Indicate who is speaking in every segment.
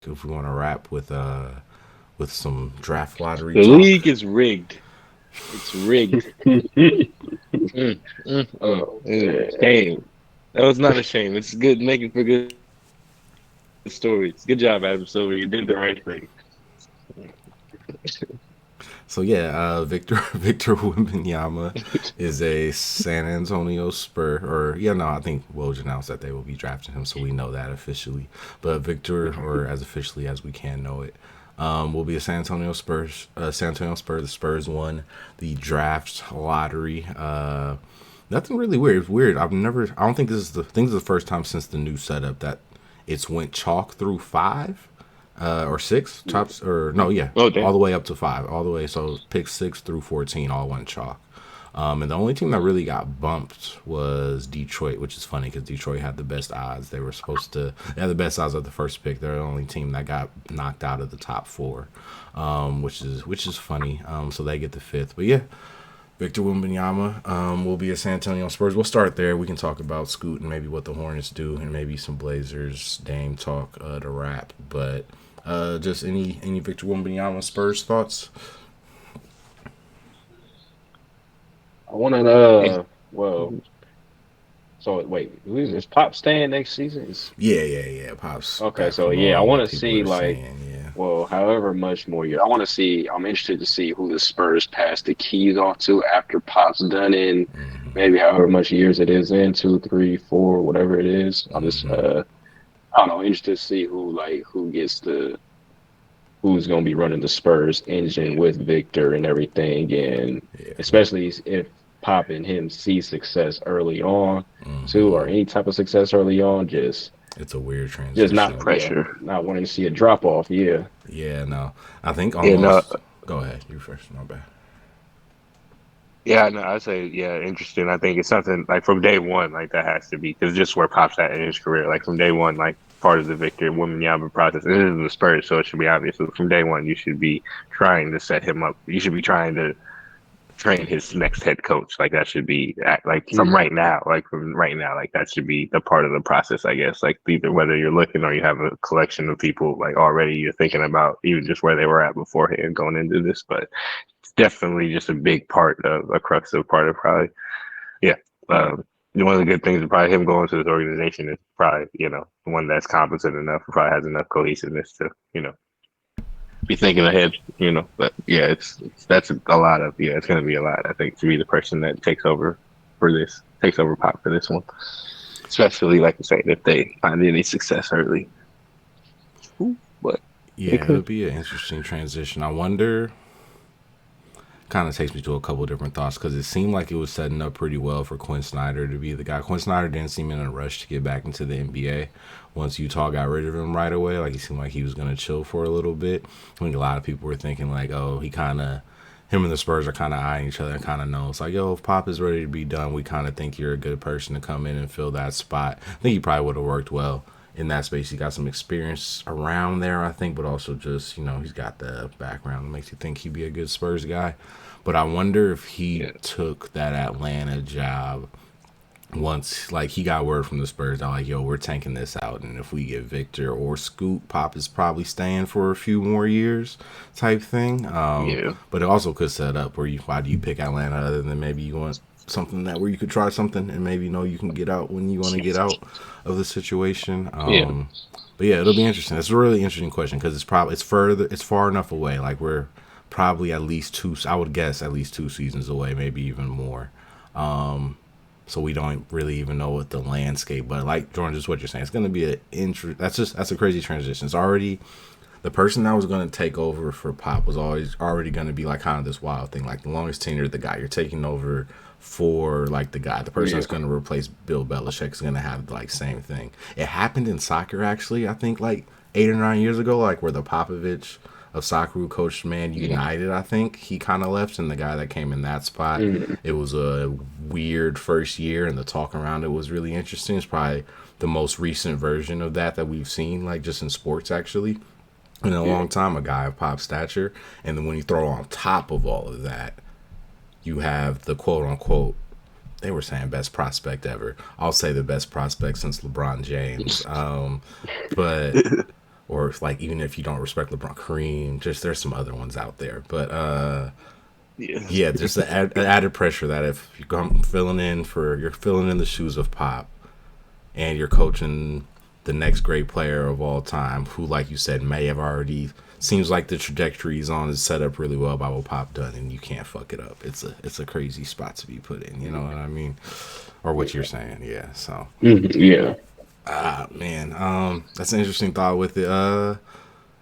Speaker 1: if we want to wrap with some draft lottery
Speaker 2: The
Speaker 1: talk.
Speaker 2: league is rigged. It's rigged. Mm,
Speaker 3: Oh man.
Speaker 2: Shame. That was not a shame. It's good making for good stories. Good job, Adam Silver. You did the right thing.
Speaker 1: So yeah, Victor Victor Wembanyama is a San Antonio Spur, or yeah, no, I think Woj announced that they will be drafting him, so we know that officially. But Victor, or as officially as we can know it, will be a San Antonio Spurs. San Antonio Spurs. The Spurs won the draft lottery. Nothing really weird. It's weird. I've never. I don't think this is the. I think this is the first time since the new setup that it's went chalk through five or six tops or no, yeah,
Speaker 2: Oh, damn.
Speaker 1: all the way up to five, all the way. So pick 6 through 14, all went chalk. And the only team that really got bumped was Detroit, which is funny because Detroit had the best odds. They were supposed to. They had the best odds of the first pick. They're the only team that got knocked out of the top four, which is funny. So they get the fifth. But yeah, Victor Wembanyama will be a San Antonio Spurs. We'll start there. We can talk about Scoot and maybe what the Hornets do, and maybe some Blazers Dame talk to wrap. But just any Victor Wembanyama Spurs thoughts?
Speaker 3: I want to
Speaker 2: Hey,
Speaker 3: well, so wait, is Pop staying next season?
Speaker 1: Yeah. Pops
Speaker 3: Okay,
Speaker 1: back
Speaker 3: so
Speaker 1: from
Speaker 3: yeah, I
Speaker 1: what
Speaker 3: want to
Speaker 1: people
Speaker 3: see
Speaker 1: are
Speaker 3: like,
Speaker 1: saying. Yeah.
Speaker 3: well, however much more year. I want to see. I'm interested to see who the Spurs pass the keys off to after Pop's done in maybe however much years it is in 2, 3, 4, whatever it is. I'm just I don't know, interested to see who gets the who's going to be running the Spurs engine with Victor and everything, and
Speaker 1: Yeah.
Speaker 3: especially if Pop and him see success early on too, or any type of success early on,
Speaker 1: It's a weird
Speaker 3: just not,
Speaker 1: transition.
Speaker 3: yeah,
Speaker 2: pressure.
Speaker 3: not wanting to see a drop off. Yeah,
Speaker 1: Yeah, no. I think
Speaker 2: Yeah, no,
Speaker 1: almost. Go ahead. You first. My bad.
Speaker 2: yeah, no, I say, yeah, interesting. I think it's something like from day one, like that has to be because just where Pop's at in his career, like from day one, like part of the Victor Wembanyama process. And this is the Spurs, so it should be obvious. So from day one, you should be trying to set him up. You should be trying to train his next head coach. Like that should be like from right now, like that should be the part of the process, I guess. Like either whether you're looking or you have a collection of people like already you're thinking about even just where they were at beforehand going into this, but it's definitely just a big part of a crux of part of probably yeah. Um, one of the good things of probably him going to this organization is probably one that's competent enough, probably has enough cohesiveness to be thinking ahead, But yeah, it's that's a lot of it's gonna be a lot. I think to be the person that takes over Pop for this one, especially like I say, if they find any success early. Ooh, but they
Speaker 1: Yeah, it'll
Speaker 2: could.
Speaker 1: be an interesting transition. I wonder. Kind of takes me to a couple different thoughts because it seemed like it was setting up pretty well for Quinn Snyder to be the guy. Quinn Snyder didn't seem in a rush to get back into the NBA once Utah got rid of him right away. Like he seemed like he was going to chill for a little bit. I think a lot of people were thinking like, oh, him and the Spurs are kind of eyeing each other and kind of know. It's like, yo, if Pop is ready to be done, we kind of think you're a good person to come in and fill that spot. I think he probably would have worked well in that space. He got some experience around there, I think, but also just, he's got the background that makes you think he'd be a good Spurs guy. But I wonder if he
Speaker 2: Yeah,
Speaker 1: took that Atlanta job once, like, he got word from the Spurs. They're like, yo, we're tanking this out. And if we get Victor or Scoot, Pop is probably staying for a few more years type thing.
Speaker 2: yeah,
Speaker 1: But it also could set up why do you pick Atlanta other than maybe you want something that where you could try something and maybe know you can get out when you want to get out of the situation.
Speaker 2: yeah,
Speaker 1: But yeah, it'll be interesting. It's a really interesting question because it's far enough away. Like we're probably at least two. I would guess at least 2 seasons away, maybe even more. So we don't really even know what the landscape. But like Jordan, just what you're saying, it's going to be that's a crazy transition. It's already the person that was going to take over for Pop was always already going to be like kind of this wild thing. Like the longest tenure, the guy you're taking over for, like the person
Speaker 3: yeah,
Speaker 1: that's going to replace Bill Belichick is going to have like same thing. It happened in soccer actually. I think like 8 or 9 years ago, like where the Popovich of soccer who coached Man
Speaker 3: yeah.
Speaker 1: United, I think he kind of left, and the guy that came in that spot,
Speaker 3: Mm,
Speaker 1: it was a weird first year, and the talk around it was really interesting. It's probably the most recent version of that we've seen, like just in sports actually in a
Speaker 3: yeah,
Speaker 1: long time, a guy of pop stature. And then when you throw on top of all of that, you have the quote unquote, they were saying best prospect ever. I'll say the best prospect since LeBron James. But or if, like, even if you don't respect LeBron, Kareem, just there's some other ones out there. But
Speaker 2: Yeah.
Speaker 1: yeah, just the added pressure that if you're filling in the shoes of Pop, and you're coaching the next great player of all time, who, like you said, may have already seems like the trajectory he's on is set up really well by what Pop done, and you can't fuck it up. It's a crazy spot to be put in. You know what I mean? Or what you're saying? Yeah. So,
Speaker 3: Yeah.
Speaker 1: man, that's an interesting thought with it.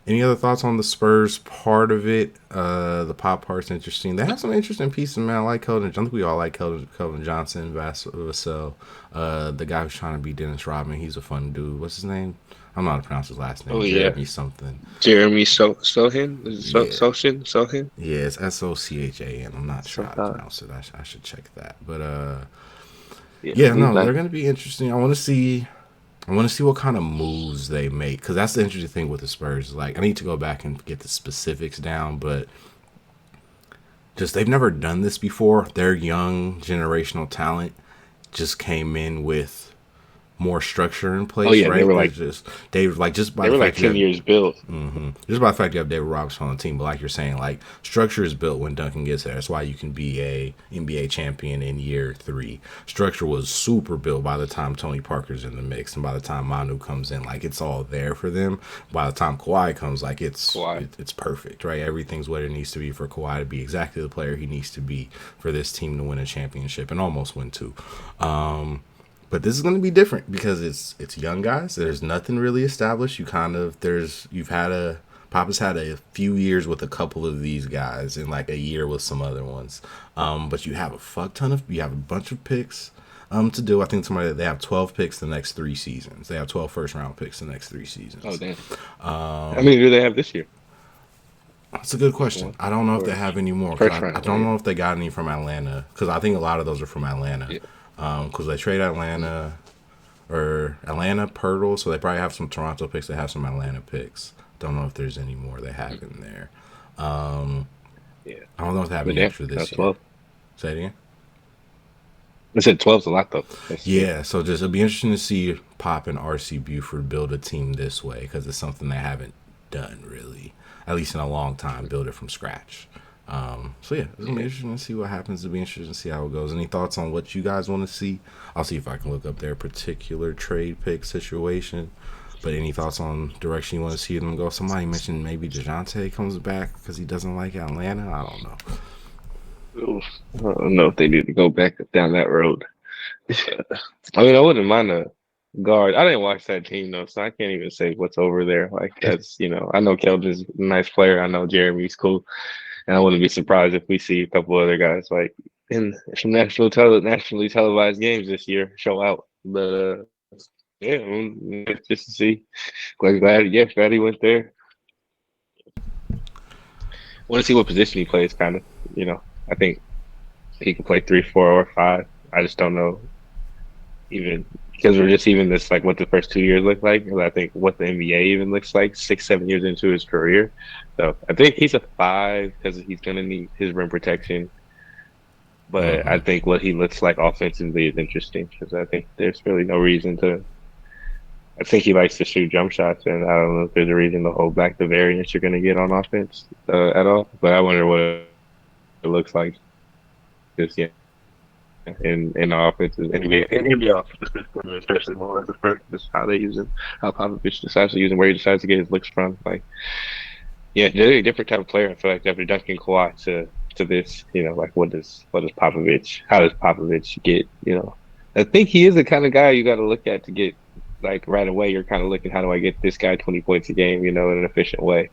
Speaker 1: Any other thoughts on the Spurs part of it? The Pop part's interesting. They have some interesting pieces, man. I like Keldon. I think we all like Keldon Johnson, Vassell. The guy who's trying to be Dennis Rodman. He's a fun dude. What's his name? I don't know how to pronounce his last name.
Speaker 2: Oh yeah,
Speaker 1: Jeremy something.
Speaker 2: Jeremy Sohin.
Speaker 1: Yeah.
Speaker 2: Sohin.
Speaker 1: Yeah, it's Sochan. I'm not sure how to
Speaker 2: Sohan.
Speaker 1: pronounce it. I should check that. But
Speaker 2: Yeah,
Speaker 1: yeah,
Speaker 2: he's
Speaker 1: no,
Speaker 2: nice.
Speaker 1: they're gonna be interesting. I want to see what kind of moves they make, because that's the interesting thing with the Spurs. Like, I need to go back and get the specifics down, but just they've never done this before. Their young generational talent just came in with more structure in
Speaker 2: Oh
Speaker 1: place,
Speaker 2: yeah,
Speaker 1: right? They were like just by
Speaker 2: they
Speaker 1: the
Speaker 2: were like
Speaker 1: fact you
Speaker 2: 10
Speaker 1: have
Speaker 2: years built.
Speaker 1: just by the fact you have David Robinson on the team, but like you're saying, like structure is built when Duncan gets there. That's why you can be a NBA champion in year 3. Structure was super built by the time Tony Parker's in the mix, and by the time Manu comes in, like it's all there for them. By the time Kawhi comes, like
Speaker 2: Kawhi.
Speaker 1: it's perfect, right? Everything's what it needs to be for Kawhi to be exactly the player he needs to be for this team to win a championship and almost win 2. But this is going to be different because it's young guys. There's nothing really established. Papa's had a few years with a couple of these guys and like a year with some other ones. But you have a bunch of picks to do. I think they have 12 picks the next 3 seasons. They have 12 first round picks the next 3 seasons.
Speaker 2: Oh damn. How many do they have this year?
Speaker 1: That's a good question. I don't know if they have any more.
Speaker 2: First
Speaker 1: I
Speaker 2: round.
Speaker 1: don't know if they got any from Atlanta, because I think a lot of those are from Atlanta.
Speaker 2: Yeah.
Speaker 1: Because they trade Atlanta Pirtle, so they probably have some Toronto picks. They have some Atlanta picks. Don't know if there's any more they have in there.
Speaker 2: Yeah.
Speaker 1: I don't know if they have
Speaker 2: But
Speaker 1: any
Speaker 2: yeah,
Speaker 1: extra this
Speaker 2: that's
Speaker 1: year.
Speaker 2: 12.
Speaker 1: Say it again.
Speaker 2: I said 12's a lot though.
Speaker 1: Yeah, so it'll be interesting to see Pop and RC Buford build a team this way, because it's something they haven't done really, at least in a long time. Build it from scratch. So yeah, it's gonna be interesting to see what happens. It'll be interesting to see how it goes. Any thoughts on what you guys want to see? I'll see if I can look up their particular trade pick situation. But any thoughts on direction you want to see them go? Somebody mentioned maybe DeJounte comes back because he doesn't like Atlanta. I don't know.
Speaker 2: Oof. I don't know if they need to go back down that road. I mean, I wouldn't mind a guard. I didn't watch that team though, so I can't even say what's over there. Like that's I know Keldon's a nice player. I know Jeremy's cool. And I wouldn't be surprised if we see a couple other guys like in some nationally televised games this year show out. But yeah, just to see. Glad he went there. Want to see what position he plays, kind of. I think he can play 3, 4, or 5. I just don't know, even because we're just even this like what the first 2 years look like. And I think what the NBA even looks like 6, 7 years into his career. So I think he's a 5 because he's gonna need his rim protection. But I think what he looks like offensively is interesting because I think there's really no reason to. I think he likes to shoot jump shots, and I don't know if there's a reason to hold back the variance you're going to get on offense at all. But I wonder what it looks like. Just in the offense, in NBA offense, especially more as a first, just how they use him, how Popovich decides to use him, where he decides to get his looks from. Like, yeah, they're a different type of player. I feel like after Duncan Kawhi to this, like how does Popovich get? I think he is the kind of guy you got to look at to get. Like right away, you're kind of looking, how do I get this guy 20 points a game, in an efficient way?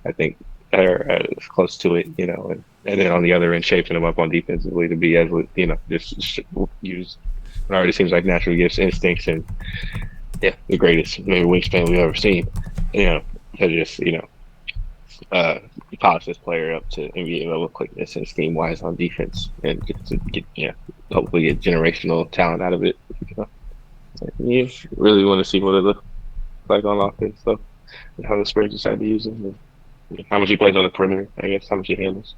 Speaker 2: I think they're close to it, and then on the other end, shaping them up on defensively to be as just use what already seems like natural gifts, instincts, and the greatest maybe wingspan we've ever seen. To just polish this player up to NBA level quickness and scheme wise on defense, and get hopefully get generational talent out of it. You really want to see what it looks like on offense, though, and how the Spurs decide to use him, and how much he plays on the perimeter. I guess how much he handles.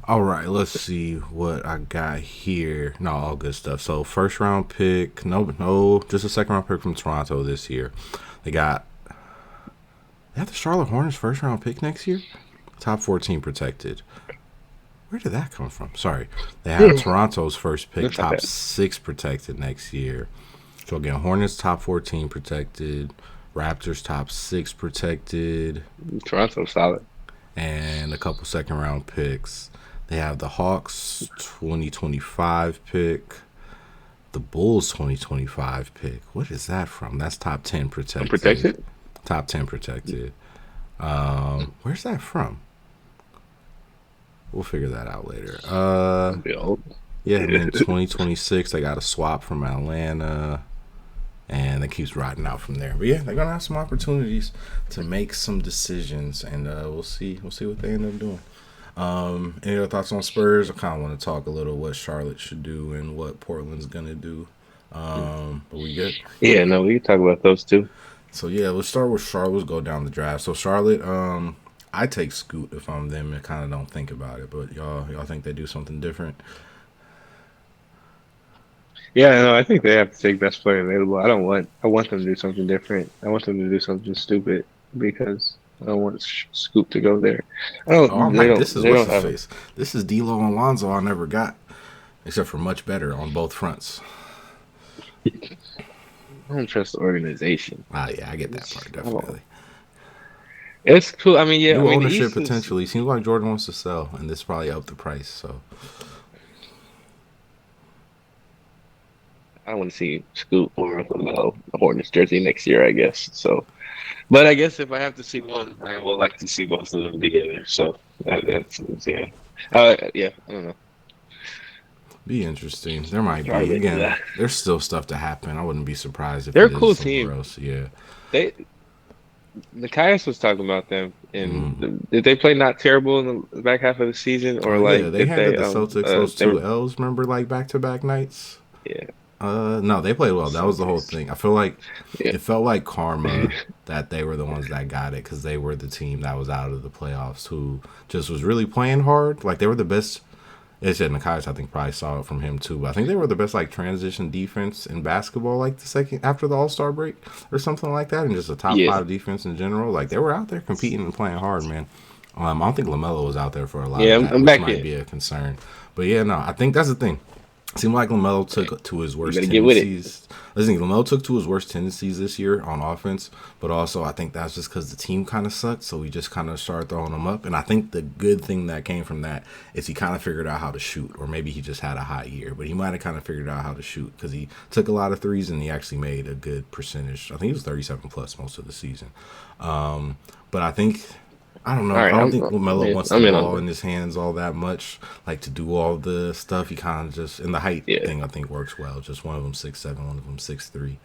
Speaker 1: All right, let's see what I got here. No, all good stuff. So first round pick, no, just a second round pick from Toronto this year. They got the Charlotte Hornets first round pick next year. Top 14 protected. Where did that come from? Sorry. They have Toronto's first pick,
Speaker 2: That's not
Speaker 1: top
Speaker 2: bad.
Speaker 1: 6 protected next year. So again, Hornets top 14 protected, Raptors top 6 protected,
Speaker 2: Toronto's solid.
Speaker 1: and a couple second round picks. They have the Hawks 2025 pick, the Bulls 2025 pick. What is that from? That's top 10 protected.
Speaker 2: Protected?
Speaker 1: Top 10 protected. Where's that from? We'll figure that out later. Yeah, and then 2026 they got a swap from Atlanta, and it keeps riding out from there. But yeah, they're gonna have some opportunities to make some decisions, and we'll see what they end up doing. Any other thoughts on Spurs? I kind of want to talk a little what Charlotte should do and what Portland's gonna do. But we good?
Speaker 2: Yeah, no, we can talk about those too.
Speaker 1: So yeah, let's start with Charlotte. Let's go down the draft. So Charlotte, I take Scoot if I'm them and kind of don't think about it. But y'all think they do something different?
Speaker 2: Yeah, no, I think they have to take best player available. I want them to do something different. I want them to do something stupid because I don't want Scoop to go there. I don't.
Speaker 1: Oh, I'm
Speaker 2: They
Speaker 1: like,
Speaker 2: don't.
Speaker 1: this is
Speaker 2: They
Speaker 1: what's
Speaker 2: don't
Speaker 1: his
Speaker 2: have.
Speaker 1: face. This is D'Lo and Lonzo I never got, except for much better on both fronts.
Speaker 2: I don't trust the organization.
Speaker 1: Ah, yeah, I get that part
Speaker 2: I don't.
Speaker 1: definitely.
Speaker 2: It's cool. I mean, yeah. I
Speaker 1: New
Speaker 2: mean, the
Speaker 1: ownership
Speaker 2: East is.
Speaker 1: potentially seems like Jordan wants to sell, and this probably up the price. So
Speaker 2: I want to see Scoop or the Hornets jersey next year, I guess. So, but I guess if I have to see one, I would like to see both of them together. So that's yeah. Yeah. I don't know.
Speaker 1: be interesting. There might be
Speaker 2: Charlotte.
Speaker 1: again.
Speaker 2: Yeah.
Speaker 1: There's still stuff to happen. I wouldn't be surprised if
Speaker 2: They're a
Speaker 1: it is
Speaker 2: cool
Speaker 1: somewhere
Speaker 2: team.
Speaker 1: else. Yeah.
Speaker 2: They The Caius was talking about them, and
Speaker 1: Mm.
Speaker 2: did they play not terrible in the back half of the season, or
Speaker 1: Oh yeah,
Speaker 2: like
Speaker 1: they
Speaker 2: did
Speaker 1: handed
Speaker 2: they
Speaker 1: the Celtics those
Speaker 2: they were
Speaker 1: 2 L's. Remember, like back-to-back nights.
Speaker 2: yeah
Speaker 1: No, they played well. That was the whole
Speaker 2: Celtics
Speaker 1: thing. I feel like
Speaker 2: yeah
Speaker 1: it felt like karma that they were the ones that got it because they were the team that was out of the playoffs who just was really playing hard. Like they were the best. It's said Nikias, I think, probably saw it from him too. But I think they were the best like transition defense in basketball, like the second after the All Star break or something like that, and just a top
Speaker 2: yeah
Speaker 1: 5 defense in general. Like they were out there competing and playing hard, man. I don't think Lamelo was out there for a lot
Speaker 2: yeah.
Speaker 1: of
Speaker 2: I'm,
Speaker 1: that,
Speaker 2: I'm
Speaker 1: which
Speaker 2: back
Speaker 1: might
Speaker 2: in.
Speaker 1: be a concern. But yeah, no, I think that's the thing. Seemed like Lamelo took to his
Speaker 2: You
Speaker 1: worst
Speaker 2: better get with it.
Speaker 1: tendencies. I think Lamelo took to his worst tendencies this year on offense, but also I think that's just because the team kind of sucked, so we just kind of started throwing him up. And I think the good thing that came from that is he kind of figured out how to shoot, or maybe he just had a hot year, but he might have kind of figured out how to shoot because he took a lot of threes and he actually made a good percentage. I think he was 37 plus most of the season. But I think I don't know.
Speaker 2: All
Speaker 1: I
Speaker 2: right,
Speaker 1: don't think Lamelo wants the
Speaker 2: I'm in on
Speaker 1: ball
Speaker 2: this.
Speaker 1: in his hands all that much, like to do all the stuff. He kind of just and the height
Speaker 2: Yeah,
Speaker 1: thing I think works well. Just one of them 6'7", one of them 6'3".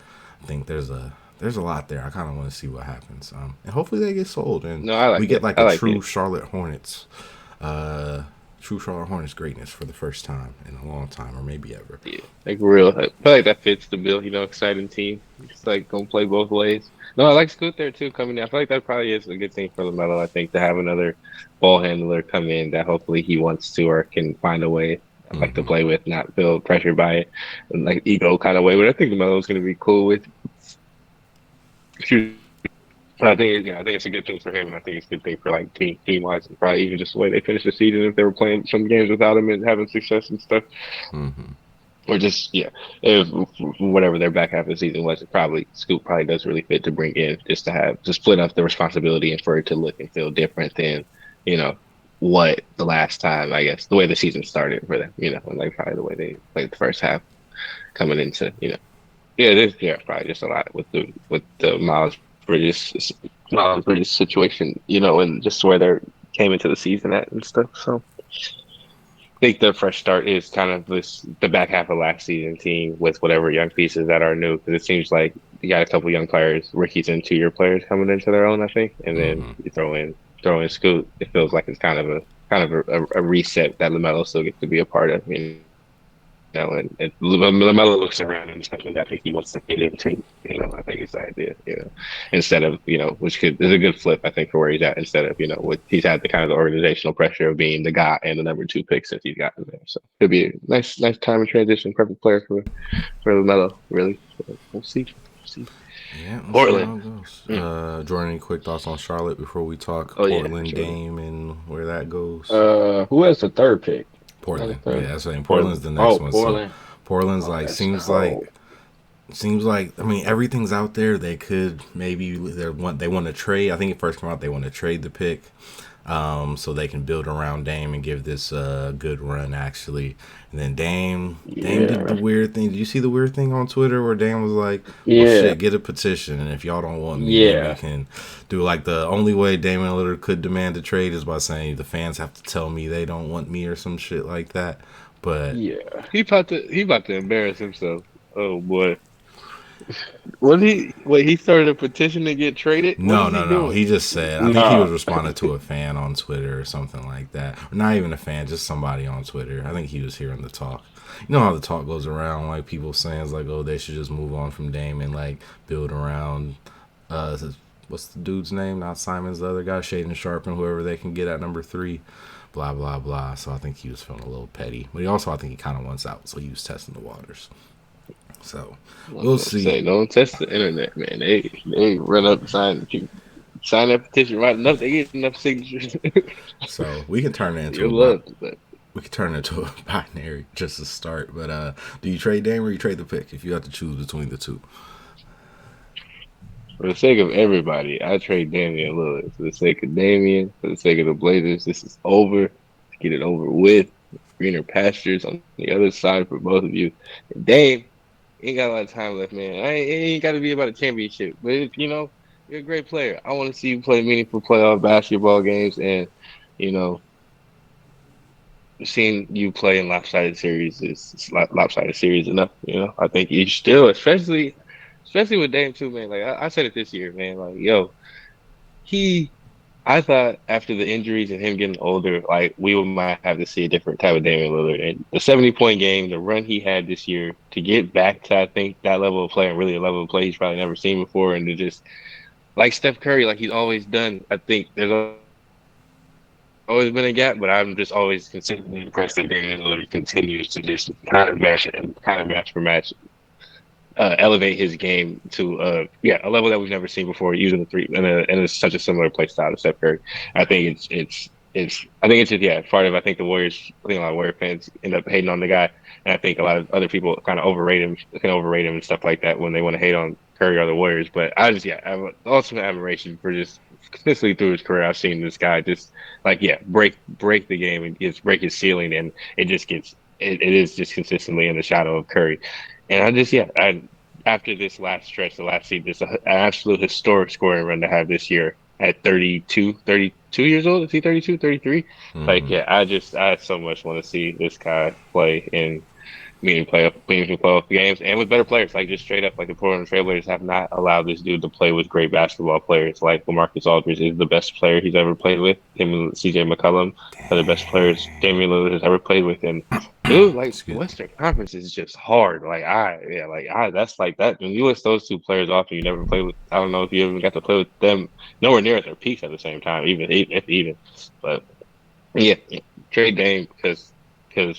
Speaker 1: I think there's a lot there. I kind of want to see what happens. And hopefully they get sold and
Speaker 2: no, I
Speaker 1: we
Speaker 2: like
Speaker 1: get
Speaker 2: it.
Speaker 1: like
Speaker 2: I
Speaker 1: a
Speaker 2: like
Speaker 1: true
Speaker 2: it.
Speaker 1: Charlotte Hornets, uh, true Charlotte Hornets greatness for the first time in a long time or maybe ever.
Speaker 2: Yeah, like real. I feel like that fits the bill. Exciting team. It's like gonna play both ways. No, I like Scoot there too coming in. I feel like that probably is a good thing for LaMelo. I think to have another ball handler come in that hopefully he wants to or can find a way like to
Speaker 1: Hmm.
Speaker 2: play with, not feel pressured by it, and like ego kind of way. But I think LaMelo's gonna be cool with. Excuse I think I think it's a good thing for him. And I think it's a good thing for like team wise, and probably even just the way they finish the season if they were playing some games without him and having success and stuff.
Speaker 1: Hmm.
Speaker 2: Or just yeah, if whatever their back half of the season was, it probably Scoop probably does really fit to bring in just to have to split up the responsibility and for it to look and feel different than you know what the last time I guess the way the season started for them. And like probably the way they played the first half coming into yeah, there's yeah probably just a lot with the Miles Bridges situation, and just where they came into the season at and stuff. So think the fresh start is kind of the back half of last season team with whatever young pieces that are new because it seems like you got a couple young players, rookies and 2 year players coming into their own, I think, and then
Speaker 1: Hmm.
Speaker 2: you throw in Scoot. It feels like it's kind of a reset that Lamelo still gets to be a part of. And Lamelo looks around and something I think he wants to fit into. I think it's the idea. Instead of which is a good flip I think for where he's at. Instead of what he's had the kind of the organizational pressure of being the guy and the number 2 pick since he's gotten there. So it'll be a nice time of transition. Perfect player for Lamelo, really. So we'll see.
Speaker 1: Yeah, let's see
Speaker 2: Portland.
Speaker 1: how it goes.
Speaker 2: Mm.
Speaker 1: Jordan, any quick thoughts on Charlotte before we talk
Speaker 2: Oh yeah,
Speaker 1: Portland,
Speaker 2: Jordan.
Speaker 1: Dame, and where that goes?
Speaker 3: Who has the third pick? Who has the
Speaker 1: Portland. Yeah,
Speaker 3: third?
Speaker 1: that's saying Portland's
Speaker 2: Portland.
Speaker 1: the next
Speaker 3: Oh,
Speaker 1: one. So
Speaker 3: Portland.
Speaker 1: Portland's
Speaker 3: Oh,
Speaker 1: like
Speaker 3: that's
Speaker 1: seems like
Speaker 3: cold.
Speaker 1: I mean everything's out there. They could maybe they want to trade. I think it first came out they want to trade the pick, so they can build around Dame and give this a good run actually. And then Dame did the
Speaker 3: Yeah,
Speaker 1: weird thing. Did you see the weird thing on Twitter where Dame was like, "Well,
Speaker 3: yeah,
Speaker 1: shit, get a petition, and if y'all don't want me, maybe you
Speaker 3: yeah,
Speaker 1: can do like the only way Damian Lillard could demand a trade is by saying the fans have to tell me they don't want me or some shit like that." But
Speaker 3: yeah.
Speaker 2: He about to embarrass himself. Oh boy. What he wait, he started a petition to get traded? What
Speaker 1: no,
Speaker 2: is he
Speaker 1: no, no.
Speaker 2: doing?
Speaker 1: He just said, I think he was
Speaker 3: Nah,
Speaker 1: responding to a fan on Twitter or something like that. Or not even a fan, just somebody on Twitter. I think he was hearing the talk. You know how the talk goes around, like people saying, it's like, oh, they should just move on from Dame and like build around, uh, what's the dude's name? Not Simon's, the other guy, Shaden Sharp and whoever they can get at number 3. Blah, blah, blah. So I think he was feeling a little petty. But he also, I think he kind of wants out. So he was testing the waters. So
Speaker 2: I was
Speaker 1: we'll
Speaker 2: gonna say,
Speaker 1: see.
Speaker 2: don't test the internet, man. They run up and sign that petition right enough, they get enough signatures.
Speaker 1: So we can turn it into
Speaker 2: You'll
Speaker 1: about
Speaker 2: love that.
Speaker 1: we could turn it into a binary just to start. But do you trade Dame or you trade the pick if you have to choose between the two?
Speaker 2: For the sake of everybody, I trade Damian Lillard. For the sake of Damian, for the sake of the Blazers, this is over. Let's get it over with. Greener pastures on the other side for both of you. And Dame ain't got a lot of time left, man. It ain't got to be about a championship. But if you're a great player. I want to see you play meaningful playoff basketball games, and you know, seeing you play in lopsided series is lopsided series enough. I think you still, especially with Dame too, man. Like I said it this year, man. Like yo, he. I thought after the injuries and him getting older, like might have to see a different type of Damian Lillard. And the 70-point game, the run he had this year to get back to I think that level of play and really a level of play he's probably never seen before, and to just like Steph Curry, like he's always done. I think there's always been a gap, but I'm just always consistently impressed that Damian Lillard continues to just kind of match for match elevate his game to a level that we've never seen before using the three and it's such a similar play style to Steph Curry. I think it's I think it's just part of I think I think a lot of Warrior fans end up hating on the guy, and I think a lot of other people kind of overrate him and stuff like that when they want to hate on Curry or the Warriors. But I have an ultimate admiration for just consistently through his career. I've seen this guy just break the game and just break his ceiling, and it just it is just consistently in the shadow of Curry. And after this last stretch, the last season, it's an absolute historic scoring run to have this year at 32 years old. Is he 32, 33? Like,
Speaker 1: Mm-hmm.
Speaker 2: yeah, I so much want to see this guy play in meaningful playoff games and with better players. Like, just straight up, like the Portland Trailblazers have not allowed this dude to play with great basketball players. Like, LaMarcus Aldridge is the best player he's ever played with. Him and CJ McCollum are the best players Damian Lillard has ever played with. And dude, like the
Speaker 1: Excuse me.
Speaker 2: Western Conference is just hard. That's like that. When you list those two players off and you never play with, I don't know if you ever got to play with them nowhere near at their peaks at the same time, even if even. But yeah, trade Dame because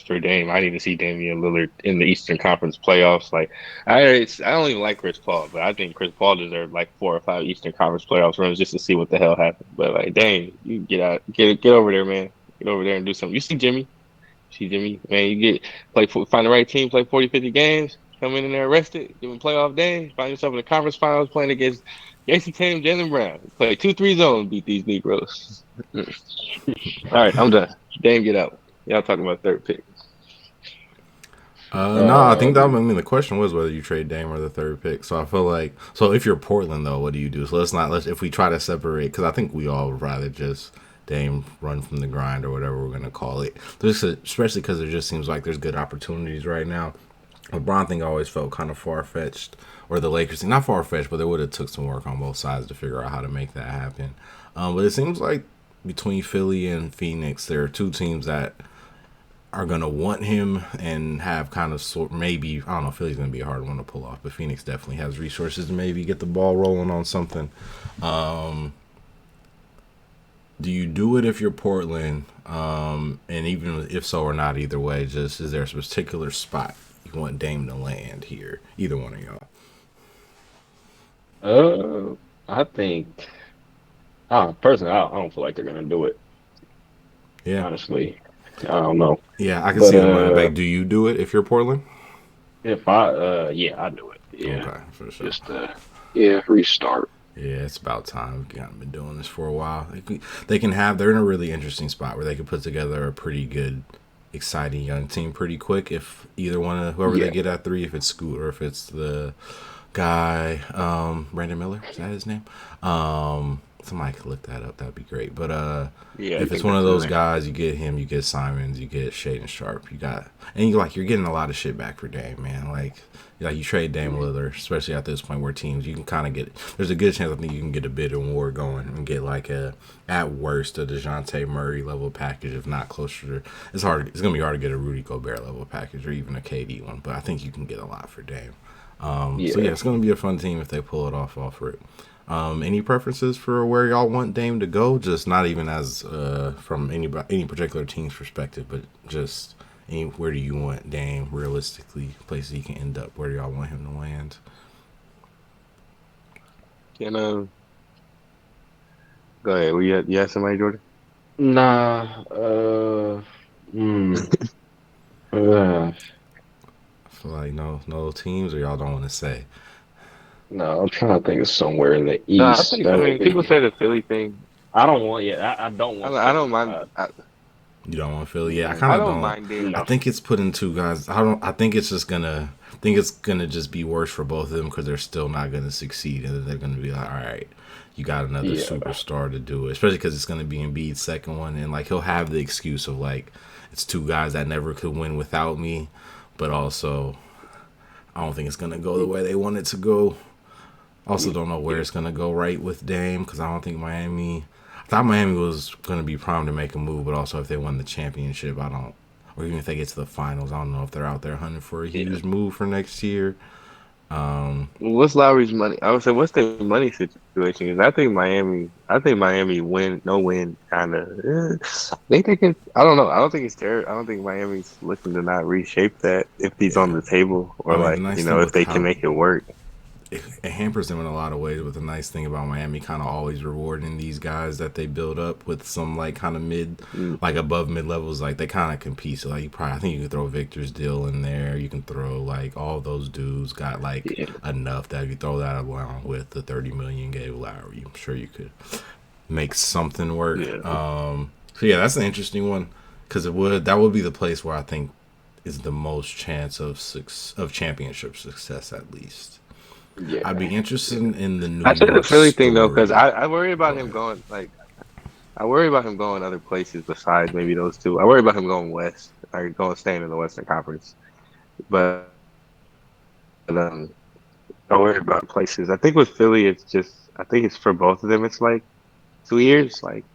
Speaker 2: for Dame, I need to see Damian Lillard in the Eastern Conference playoffs. Like I don't even like Chris Paul, but I think Chris Paul deserved like 4 or 5 Eastern Conference playoffs runs just to see what the hell happened. But like, Dame, you get over there, man. Get over there and do something. You see Jimmy. See Jimmy, man, find the right team, play 40, 50 games, come in there rested, give him playoff days, find yourself in the conference finals playing against Jason Tatum, Jalen Brown. Play 2-3 zone, beat these Negroes. All right, I'm done. Dame, get out. Y'all talking about third pick.
Speaker 1: No, I think that. I
Speaker 3: Um,
Speaker 1: mean, the question was whether you trade Dame or the third pick. So I feel like, so if you're Portland though, what do you do? So let's if we try to separate, because I think we all would rather just Dame run from the grind or whatever we're gonna call it. Especially because it just seems like there's good opportunities right now. LeBron thing always felt kind of far fetched, or the Lakers thing, not far fetched, but they would have took some work on both sides to figure out how to make that happen. But it seems like between Philly and Phoenix, there are two teams that are gonna want him and have kind of maybe I don't know. Philly's gonna be a hard one to pull off, but Phoenix definitely has resources to maybe get the ball rolling on something. Um, do you do it if you're Portland? And even if so or not, either way, just is there a particular spot you want Dame to land here? Either one of y'all.
Speaker 3: Uh, I think. Personally, I don't feel like they're gonna do it.
Speaker 1: Yeah,
Speaker 3: Honestly, I don't know.
Speaker 1: yeah, I can
Speaker 3: But
Speaker 1: see them running back. Do you do it if you're Portland?
Speaker 3: if I yeah, I do it. Yeah,
Speaker 1: Okay, for sure.
Speaker 3: just yeah, restart.
Speaker 1: Yeah, it's about time. We've kind of been doing this for a while. They can have. They're in a really interesting spot where they could put together a pretty good, exciting young team pretty quick. If either one of whoever they
Speaker 3: Yeah,
Speaker 1: get at three, if it's Scoot or if it's the guy, Brandon Miller, is that his name? Somebody could look that up. That'd be great. But
Speaker 2: Yeah, I
Speaker 1: if it's
Speaker 2: think
Speaker 1: one of
Speaker 2: that's his
Speaker 1: those
Speaker 2: name.
Speaker 1: guys, you get him, you get Simons, you get Shaden Sharp, you got, and you like you're getting a lot of shit back for Dame, man. Like you trade Dame Lillard, especially at this point where teams you can kind of get. There's a good chance I think you can get a bid and war going and get like at worst a Dejounte Murray level package, if not closer. It's hard. It's gonna be hard to get a Rudy Gobert level package or even a KD one, but I think you can get a lot for Dame. So yeah,
Speaker 3: yeah.
Speaker 1: it's gonna be a fun team if they pull it off rip. Any preferences for where y'all want Dame to go? Just not even as from any particular team's perspective, but just where do you want Dame realistically? Places he can end up. Where do y'all want him to land?
Speaker 2: Can go ahead. You have somebody, Jordan?
Speaker 3: Nah. Hmm. Uh,
Speaker 1: I feel like no teams, or y'all don't want to say.
Speaker 3: no, I'm trying to think of somewhere in the
Speaker 2: No, I
Speaker 3: East.
Speaker 2: think. I mean, people say the Philly thing.
Speaker 3: I don't want. Yeah, I don't want
Speaker 2: I don't
Speaker 3: Philly.
Speaker 2: mind.
Speaker 1: You don't want Philly? Yeah, I kind
Speaker 2: I
Speaker 1: of
Speaker 2: don't
Speaker 1: don't.
Speaker 2: mind Dame.
Speaker 1: I
Speaker 3: No.
Speaker 1: think it's putting two guys. I don't. I think it's just gonna. I think it's gonna just be worse for both of them because they're still not gonna succeed, and they're gonna be like, all right, you got another
Speaker 3: Yeah.
Speaker 1: superstar to do it. Especially because it's gonna be Embiid's second one, and like he'll have the excuse of like, it's two guys that never could win without me, but also I don't think it's gonna go the way they want it to go. Also, don't know where
Speaker 3: Yeah.
Speaker 1: it's gonna go right with Dame because I don't think Miami. I thought Miami was gonna be primed to make a move, but also if they won the championship, I don't. Or even if they get to the finals, I don't know if they're out there hunting for a
Speaker 3: Yeah.
Speaker 1: huge move for next year.
Speaker 2: What's Lowry's money? I would say, what's the money situation? Because I think Miami win, no win, kind of. They think it. I don't know. I don't think it's terrible. I don't think Miami's looking to not reshape that if he's on
Speaker 1: Yeah,
Speaker 2: the table
Speaker 1: I
Speaker 2: or
Speaker 1: mean the
Speaker 2: like
Speaker 1: nice thing
Speaker 2: if
Speaker 1: with
Speaker 2: they can
Speaker 1: how
Speaker 2: make it work.
Speaker 1: it hampers them in a lot of ways. But the nice thing about Miami, kind of always rewarding these guys that they build up with some like kind of mid,
Speaker 2: Mm,
Speaker 1: like above mid levels. Like they kind of compete. So like you probably, I think you can throw Victor's deal in there. You can throw like all those dudes got like
Speaker 3: Yeah.
Speaker 1: enough that if you throw that along with the 30 million gave Lowry, I'm sure you could make something work.
Speaker 2: yeah,
Speaker 1: So yeah, that's an interesting one because that would be the place where I think is the most chance of championship success at least. I'd be
Speaker 3: Yeah.
Speaker 1: interested
Speaker 3: Yeah.
Speaker 1: in the New
Speaker 2: I said the
Speaker 1: York
Speaker 2: Philly thing though, because
Speaker 1: story.
Speaker 2: I worry
Speaker 1: Go
Speaker 2: about him
Speaker 1: ahead.
Speaker 2: going like I worry about him going other places besides maybe those two. I worry about him going west or going staying in the Western Conference, but I worry about places. I think with Philly, it's just I think it's for both of them. It's like 2 years. Like,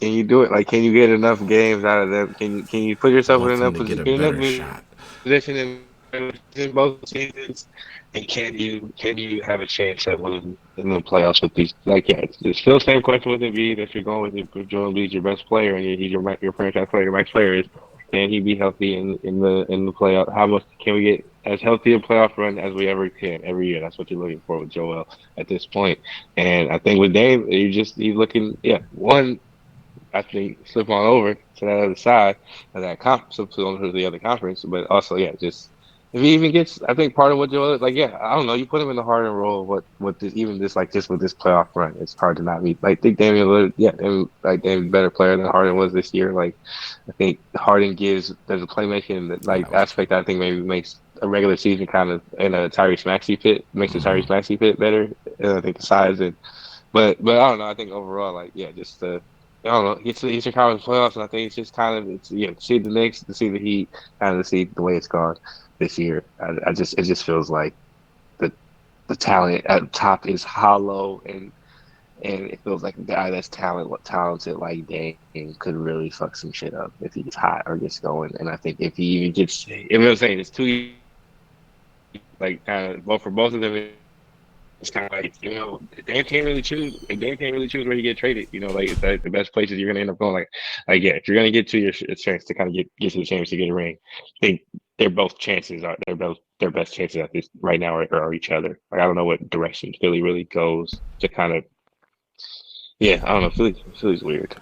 Speaker 2: can you do it? Like, can you get enough games out of them? Can you put
Speaker 1: I
Speaker 2: yourself in
Speaker 1: want them
Speaker 2: enough
Speaker 1: to get
Speaker 2: position,
Speaker 1: a
Speaker 2: get enough
Speaker 1: better shot.
Speaker 2: position in both seasons? And can you have a chance at winning in the playoffs with these? Like, yeah, it's still the same question with Embiid that you're going with if Joel Embiid's your best player and he's your franchise player. Your max player is can he be healthy in the playoff? How much can we get as healthy a playoff run as we ever can every year? That's what you're looking for with Joel at this point. And I think with Dame, he's looking one. I think slip on over to that other side of that conference, slip on to the other conference. But also, yeah, just if he even gets, I think part of what Joel, like, yeah, I don't know, you put him in the Harden role. What this even this like just with this playoff run, it's hard to not be like think Damian Lillard, yeah, like Damian's a better player than Harden was this year. Like I think Harden gives there's a playmaking like
Speaker 1: That was true.
Speaker 2: aspect that I think maybe makes a regular season kind of in a Tyrese Maxey fit makes a Tyrese Maxey fit better. And I think the size and but I don't know. I think overall, like just I don't know, get to the Eastern Conference playoffs, and I think it's just kind of it's to see the Knicks, to see the Heat, kind of to see the way it's gone this year. I just it just feels like the the talent at the top is hollow, and it feels like a guy that's talented like Dame could really fuck some shit up if he gets hot or gets going. And I think if he even gets, you know what I'm saying, it's 2 years, like kind of both for both of them. It's kind of like Dan can't really choose. And Dan can't really choose where you get traded. Like it's the best places you're gonna end up going. Like yeah, if you're gonna get to your chance to kind of get to the chance to get a ring, I think their both chances are they're both their best chances at this right now are each other. Like I don't know what direction Philly really goes to kind of. Yeah, I don't know. Philly's weird.